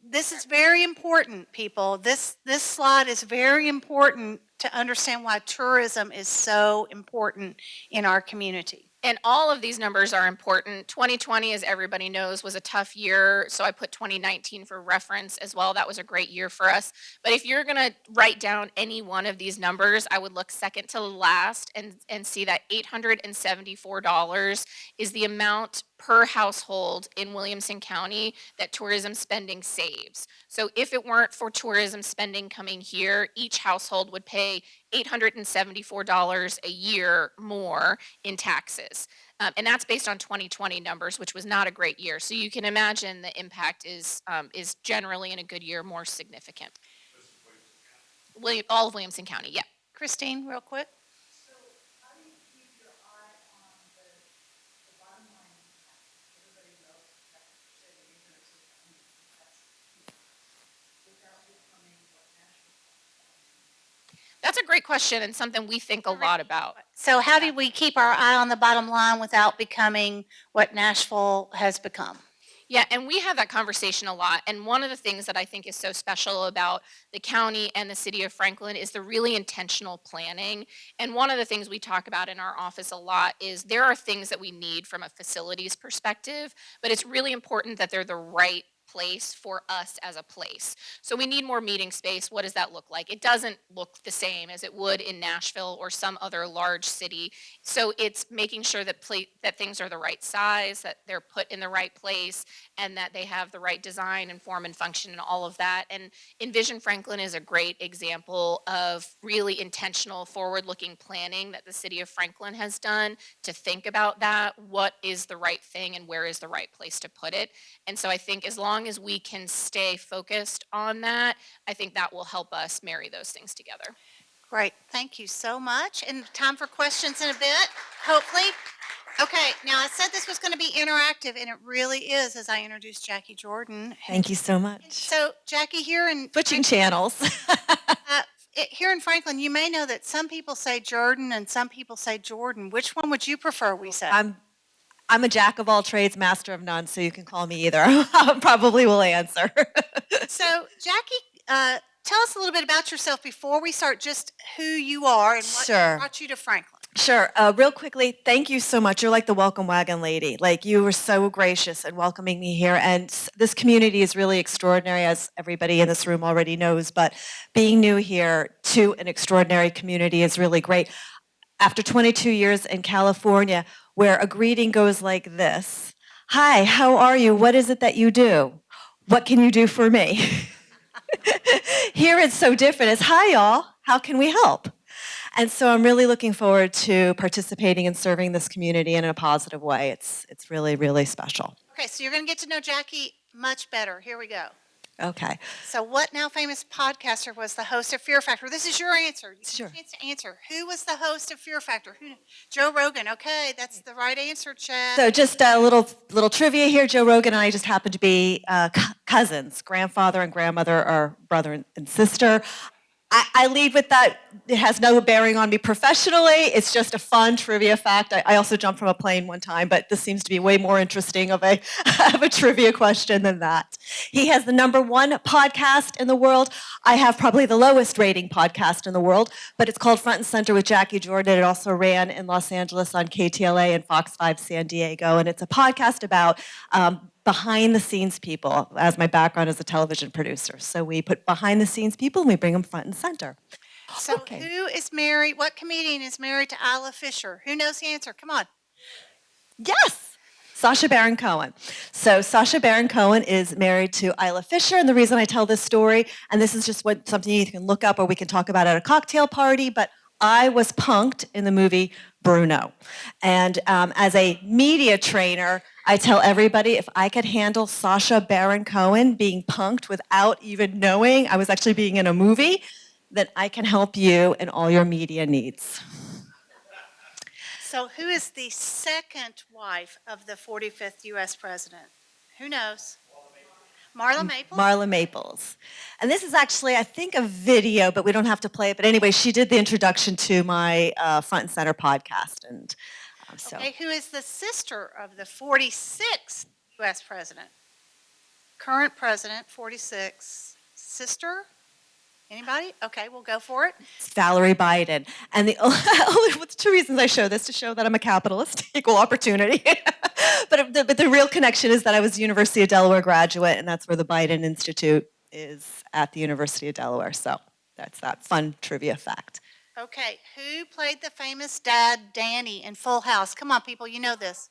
this is very important, people. This slide is very important to understand why tourism is so important in our community. And all of these numbers are important. 2020, as everybody knows, was a tough year, so I put 2019 for reference as well. That was a great year for us. But if you're going to write down any one of these numbers, I would look second to last and see that $874 is the amount per household in Williamson County that tourism spending saves. So if it weren't for tourism spending coming here, each household would pay $874 a year more in taxes. And that's based on 2020 numbers, which was not a great year. So you can imagine the impact is generally in a good year more significant. All of Williamson County, yeah. Christine, real quick. That's a great question and something we think a lot about. So how do we keep our eye on the bottom line without becoming what Nashville has become? Yeah, and we have that conversation a lot. And one of the things that I think is so special about the county and the city of Franklin is the really intentional planning. And one of the things we talk about in our office a lot is there are things that we need from a facilities perspective, but it's really important that they're the right place for us as a place. So we need more meeting space. What does that look like? It doesn't look the same as it would in Nashville or some other large city. So it's making sure that that things are the right size, that they're put in the right place, and that they have the right design and form and function and all of that. And Envision Franklin is a great example of really intentional forward-looking planning that the city of Franklin has done to think about that. What is the right thing and where is the right place to put it? And so I think as long as we can stay focused on that, I think that will help us marry those things together. Great, thank you so much. And time for questions in a bit, hopefully. Okay, now I said this was going to be interactive, and it really is as I introduce Jackie Jordan. Thank you so much. So Jackie, here in Switching channels. here in Franklin, you may know that some people say Jordan and some people say Jordan. Which one would you prefer we say? I'm a jack of all trades, master of none, so you can call me either. I probably will answer. So, Jackie, tell us a little bit about yourself before we start, just who you are and what Sure. brought you to Franklin. Sure. Real quickly, thank you so much. You're like the welcome wagon lady. Like, you were so gracious in welcoming me here. And this community is really extraordinary, as everybody in this room already knows. But being new here to an extraordinary community is really great. After 22 years in California, where a greeting goes like this: "Hi, how are you? What is it that you do? What can you do for me?" Here it's so different. It's, "Hi, y'all. How can we help?" And so I'm really looking forward to participating and serving this community in a positive way. It's really, really special. Okay, so you're going to get to know Jackie much better. Here we go. Okay. So, what now famous podcaster was the host of Fear Factor? This is your answer. You Sure. have a chance to answer. Who was the host of Fear Factor? Joe Rogan. Okay, that's the right answer, Chad. So just a little trivia here. Joe Rogan and I just happen to be cousins. Grandfather and grandmother are brother and sister. I lead with that. It has no bearing on me professionally. It's just a fun trivia fact. I also jumped from a plane one time, but this seems to be way more interesting of a, of a trivia question than that. He has the #1 podcast in the world. I have probably the lowest rating podcast in the world, but it's called Front and Center with Jackie Jordan. It also ran in Los Angeles on KTLA and Fox 5 San Diego, and it's a podcast about behind the scenes people, as my background as a television producer. So we put behind the scenes people and we bring them front and center. So, who is married? What comedian is married to Isla Fisher? Who knows the answer? Come on. Yes! Sacha Baron Cohen. So Sacha Baron Cohen is married to Isla Fisher, and the reason I tell this story, and this is just something you can look up or we can talk about at a cocktail party, but I was punked in the movie Bruno. And as a media trainer, I tell everybody if I could handle Sacha Baron Cohen being punked without even knowing I was actually being in a movie, then I can help you in all your media needs. So, who is the second wife of the 45th U.S. president? Who knows? Marla Maples? Marla Maples. And this is actually, I think, a video, but we don't have to play it. But anyway, she did the introduction to my Front and Center podcast. And so. Okay, who is the sister of the 46th U.S. president? Current president, 46. Sister? Anybody? Okay, we'll go for it. It's Valerie Biden. And the only two reasons I show this, to show that I'm a capitalist, equal opportunity. but the real connection is that I was a University of Delaware graduate, and that's where the Biden Institute is, at the University of Delaware. So that's that fun trivia fact. Okay, who played the famous dad, Danny, in Full House? Come on, people, you know this.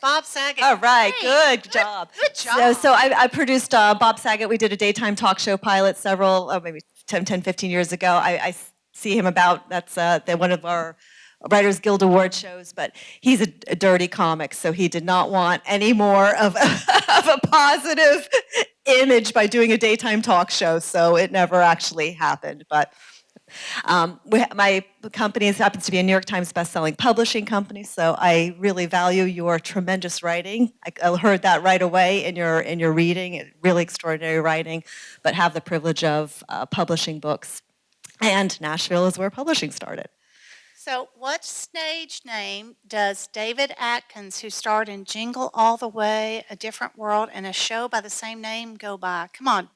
Bob Saget. All right, Hey, good job. Good job. So I produced Bob Saget. We did a daytime talk show pilot several, maybe 10, 15 years ago. I see him about, that's one of our Writers Guild Award shows, but he's a dirty comic, so he did not want any more of a positive image by doing a daytime talk show, so it never actually happened. But my company happens to be a New York Times bestselling publishing company, so I really value your tremendous writing. I heard that right away in your reading, really extraordinary writing, but have the privilege of publishing books. And Nashville is where publishing started. So, what stage name does David Atkins, who starred in Jingle All the Way, A Different World, and a show by the same name, go by? Come on,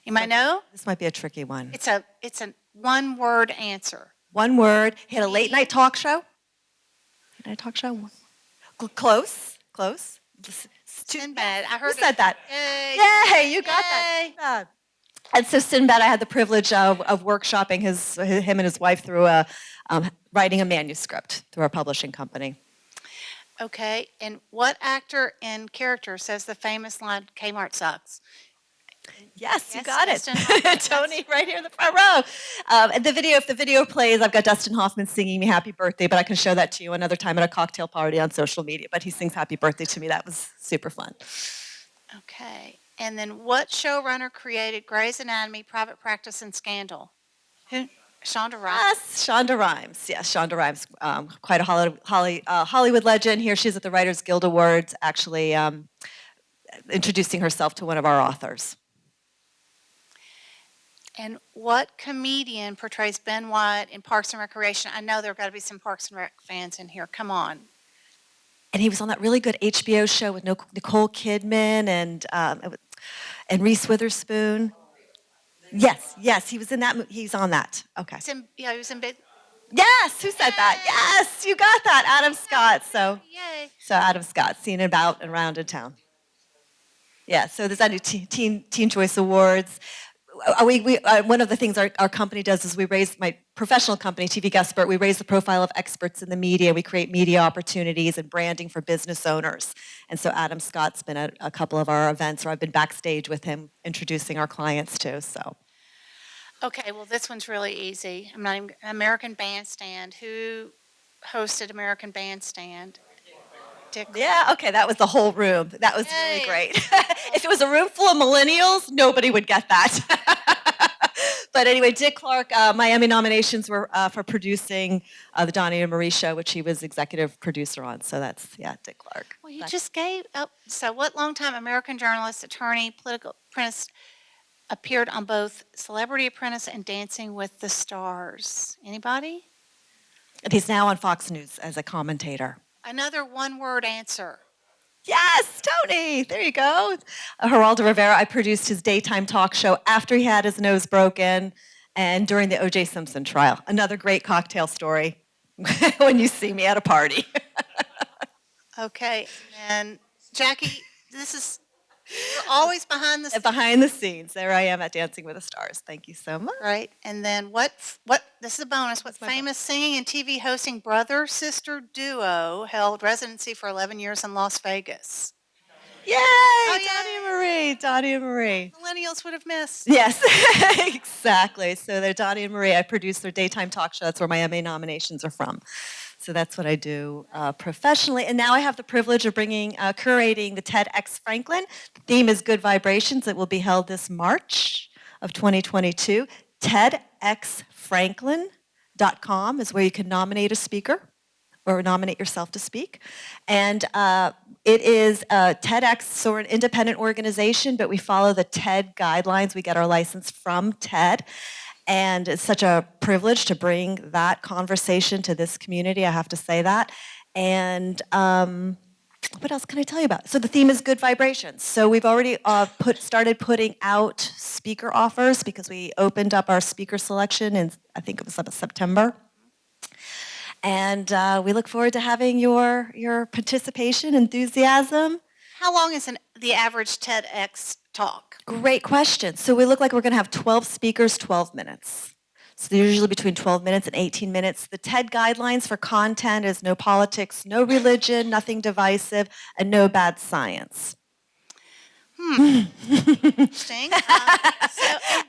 you might know. This might be a tricky one. It's a one-word answer. One word. He had a late night talk show. Late night talk show. Close. Sinbad. I heard. Who said that? Yay! Yay! You got that. And so Sinbad, I had the privilege of workshopping him and his wife through writing a manuscript through our publishing company. Okay, and what actor and character says the famous line, Kmart sucks? Yes, you got it. Dustin Hoffman. Tony, right here in the front row. And if the video plays, I've got Dustin Hoffman singing me happy birthday, but I can show that to you another time at a cocktail party on social media. But he sings happy birthday to me. That was super fun. Okay, and then what showrunner created Grey's Anatomy, Private Practice, and Scandal? Who? Shonda Rhimes. Yes, Shonda Rhimes. Yes, Shonda Rhimes, quite a Hollywood legend. Here she is at the Writers Guild Awards, actually introducing herself to one of our authors. And what comedian portrays Ben Wyatt in Parks and Recreation? I know there have got to be some Parks and Rec fans in here. Come on. And he was on that really good HBO show with Nicole Kidman and Reese Witherspoon. Yes, he was in that. He's on that. Okay. He was in Big. Yes, who said that? Yes, you got that, Adam Scott. So Adam Scott, seen about and around in town. Yeah, so there's that new Teen Choice Awards. One of the things our company does is we raise, my professional company, TV Guestspert, we raise the profile of experts in the media. We create media opportunities and branding for business owners. And so Adam Scott's been at a couple of our events, or I've been backstage with him introducing our clients too. So. Okay, well, this one's really easy. I'm not even, American Bandstand. Who hosted American Bandstand? Dick. Yeah, okay, that was the whole room. That was really great. If it was a room full of millennials, nobody would get that. But anyway, Dick Clark, my Emmy nominations were for producing the Donnie and Marie show, which he was executive producer on. So that's, Dick Clark. Well, you just gave up. So what longtime American journalist, attorney, political apprentice appeared on both Celebrity Apprentice and Dancing with the Stars? Anybody? And he's now on Fox News as a commentator. Another one-word answer. Yes, Tony. There you go. Geraldo Rivera. I produced his daytime talk show after he had his nose broken and during the O.J. Simpson trial. Another great cocktail story when you see me at a party. Okay, and Jackie, you're always behind the scenes. Behind the scenes. There I am at Dancing with the Stars. Thank you so much. Right, and then what, this is a bonus, what famous singing and TV hosting brother-sister duo held residency for 11 years in Las Vegas? Yay! Donnie and Marie. Millennials would have missed. Yes, exactly. So they're Donnie and Marie. I produce their daytime talk show. That's where my Emmy nominations are from. So that's what I do professionally. And now I have the privilege of curating the TEDx Franklin. The theme is Good Vibrations. It will be held this March of 2022. TEDxFranklin.com is where you can nominate a speaker or nominate yourself to speak. And it is TEDx, so we're an independent organization, but we follow the TED guidelines. We get our license from TED. And it's such a privilege to bring that conversation to this community, I have to say that. And what else can I tell you about? So the theme is Good Vibrations. So we've already started putting out speaker offers because we opened up our speaker selection in, I think it was September. And we look forward to having your participation, enthusiasm. How long is the average TEDx talk? Great question. So we look like we're going to have 12 speakers, 12 minutes. So they're usually between 12 minutes and 18 minutes. The TED guidelines for content is no politics, no religion, nothing divisive, and no bad science. Interesting.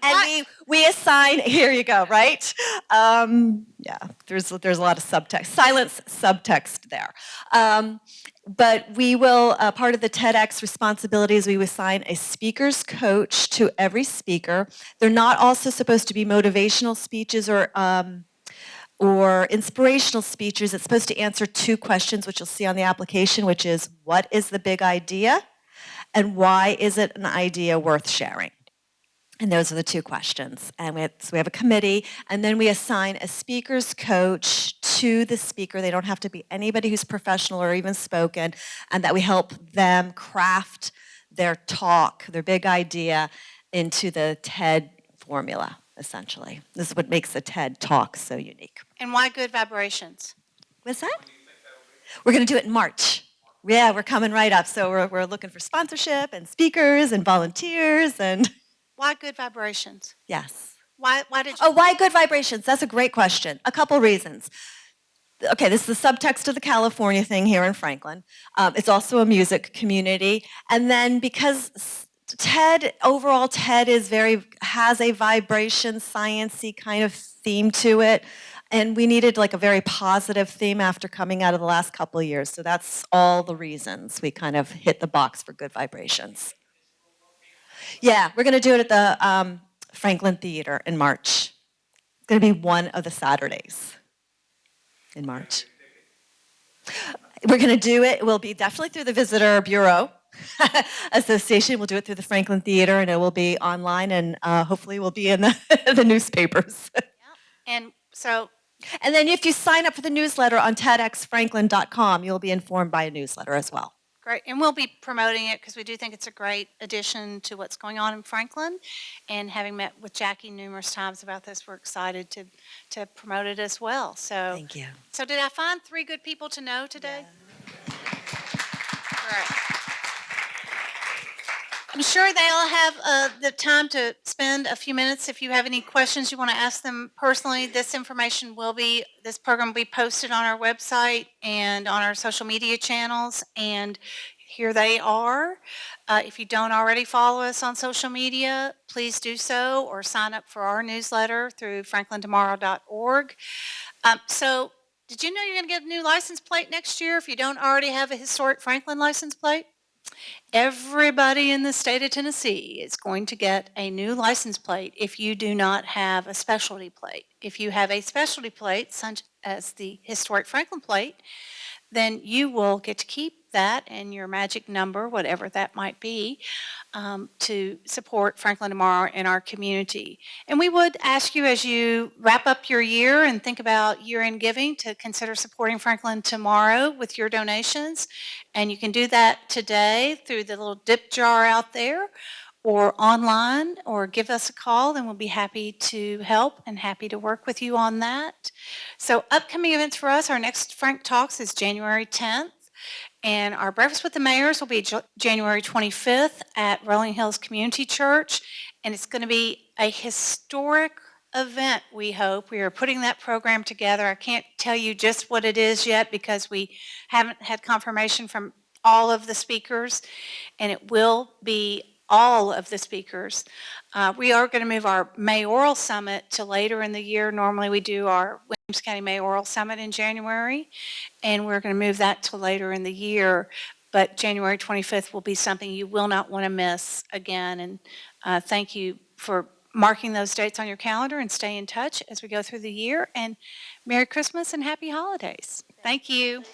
And we assign, here you go, right? Yeah, there's a lot of subtext, silence subtext there. But we will, part of the TEDx responsibilities, we assign a speaker's coach to every speaker. They're not also supposed to be motivational speeches or inspirational speeches. It's supposed to answer 2 questions, which you'll see on the application, which is, what is the big idea? And why is it an idea worth sharing? And those are the 2 questions. And so we have a committee, and then we assign a speaker's coach to the speaker. They don't have to be anybody who's professional or even spoken, and that we help them craft their talk, their big idea, into the TED formula, essentially. This is what makes the TED Talk so unique. And why good vibrations? What's that? We're going to do it in March. Yeah, we're coming right up. So we're looking for sponsorship and speakers and volunteers and... Why good vibrations? Yes. Why did you... Oh, why good vibrations? That's a great question. A couple reasons. Okay, this is the subtext of the California thing here in Franklin. It's also a music community. And then because TED, overall TED has a vibration, science-y kind of theme to it. And we needed like a very positive theme after coming out of the last couple of years. So that's all the reasons we kind of hit the box for good vibrations. Yeah, we're going to do it at the Franklin Theater in March. It's going to be one of the Saturdays in March. We're going to do it. It will be definitely through the Visitor Bureau Association. We'll do it through the Franklin Theater, and it will be online, and hopefully we'll be in the newspapers. And so... And then if you sign up for the newsletter on TEDxFranklin.com, you'll be informed by a newsletter as well. Great, and we'll be promoting it because we do think it's a great addition to what's going on in Franklin. And having met with Jackie numerous times about this, we're excited to promote it as well. So, thank you. So did I find 3 good people to know today? Great. I'm sure they'll have the time to spend a few minutes. If you have any questions you want to ask them personally, this program will be posted on our website and on our social media channels. And here they are. If you don't already follow us on social media, please do so, or sign up for our newsletter through franklintomorrow.org. So did you know you're going to get a new license plate next year if you don't already have a historic Franklin license plate? Everybody in the state of Tennessee is going to get a new license plate if you do not have a specialty plate. If you have a specialty plate, such as the historic Franklin plate, then you will get to keep that and your magic number, whatever that might be, to support Franklin Tomorrow in our community. And we would ask you, as you wrap up your year and think about year-end giving, to consider supporting Franklin Tomorrow with your donations. And you can do that today through the little dip jar out there, or online, or give us a call, and we'll be happy to help and happy to work with you on that. So upcoming events for us, our next Frank Talks is January 10th. And our Breakfast with the Mayors will be January 25th at Rolling Hills Community Church. And it's going to be a historic event, we hope. We are putting that program together. I can't tell you just what it is yet because we haven't had confirmation from all of the speakers. And it will be all of the speakers. We are going to move our mayoral summit to later in the year. Normally we do our Williams County Mayoral Summit in January, and we're going to move that to later in the year. But January 25th will be something you will not want to miss again. And thank you for marking those dates on your calendar, and stay in touch as we go through the year. And Merry Christmas and Happy Holidays. Thank you.